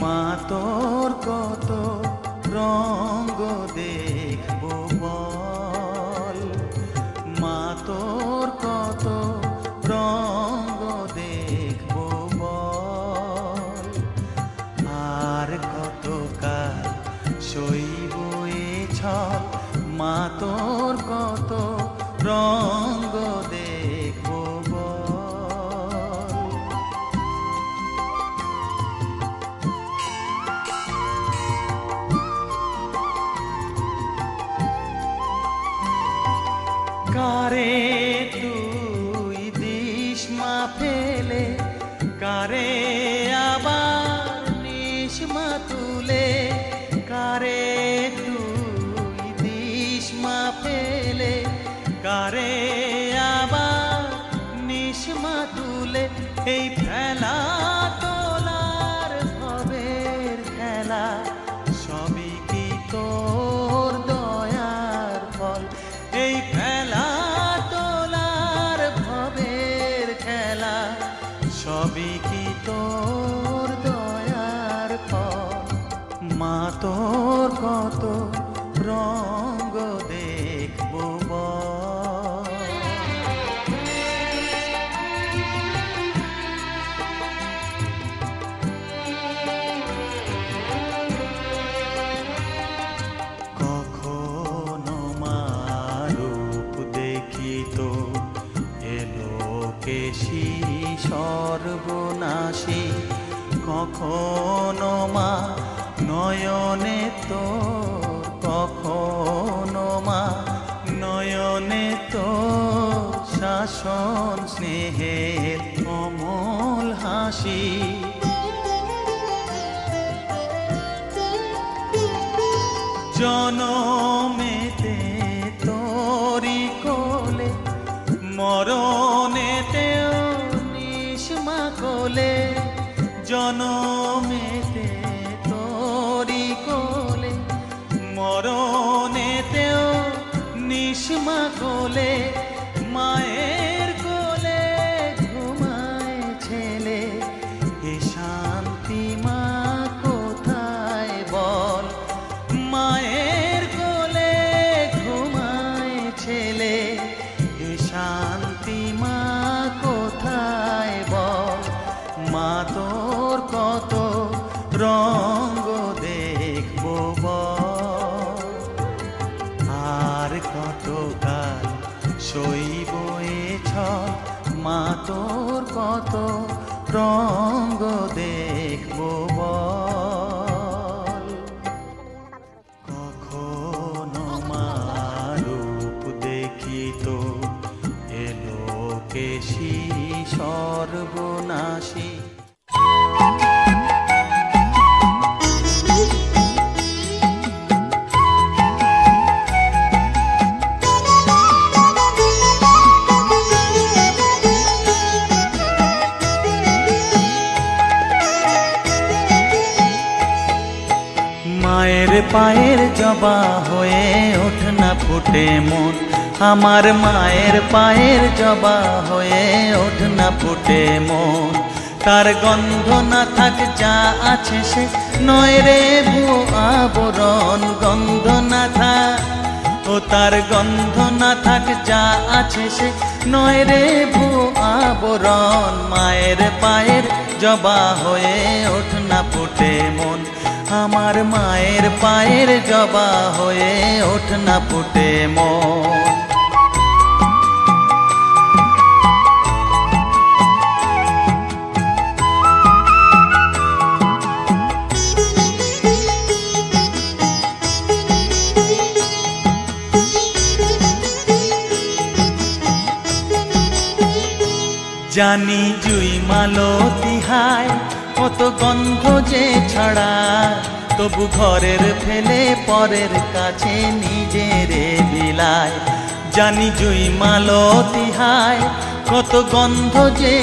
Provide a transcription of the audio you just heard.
মা তোর কত রঙ্গ দেখবো বল, মা তোর কত রঙ্গ দেখবো বল, আর কত কাল সইব এ ছল, মা তোর কত রঙ্গ দেখবো বল। কারে তুই দিস মা ফেলে, কারে আবার নিস মা তুলে, কারে তুই দিস মা ফেলে, কারে আবার নিস মা তুলে। এই ফেলা তোলার ভবের খেলা সবই কি তোর দয়ার ফল, এই ফেলা তোলার ভবের খেলা সবই কি তোর দয়ার ফল। মা তোর কত রঙ্গ দেখবো বল। কখনো মা রূপ দেখি তো এলো কেশি সর্বনাশী, কখনো মা নয়নে তোর, কখনো মা নয়নে তোর শাসন স্নেহের অমল হাসি। জনমেতে তোরি কোলে, মরণেতেও নিস মা কোলে, জনমেতে তোরি কোলে, মরণেতেও নিস মা কোলে। মায়ের কোলে ঘুমায় ছেলে, এ শান্তি মা কোথায় বল, মায়ের কোলে ঘুমায় ছেলে, এ শান্তি মা কোথায় বল। মা তোর কত রঙ্গ দেখবো বল, আর কত কাল সইব এ ছল, মা তোর কত রঙ্গ দেখবো বল। কখনো মা রূপ দেখি তো এলো কেশি সর্বনাশী। মায়ের পায়ের জবা হয়ে ওঠ না ফুটে মন, আমার মায়ের পায়ের জবা হয়ে ওঠ না ফুটে মন। তার গন্ধ না থাক যা আছে সে নয় রে ভুয়ো আবরণ, গন্ধ না থাক ও তার গন্ধ না থাক যা আছে সে নয় রে ভুয়ো আবরণ। মায়ের পায়ের জবা হয়ে ওঠ না ফুটে মন, আমার মায়ের পায়ের জবা হয়ে ওঠ না ফুটে মন। জানি জুই মালতী হায় কত গন্ধ যে ছড়ায়, তবু ঘরের ফেলে পরের কাছে নিজেরে বিলায়। জানি জুই মালতী হায় কত গন্ধ যে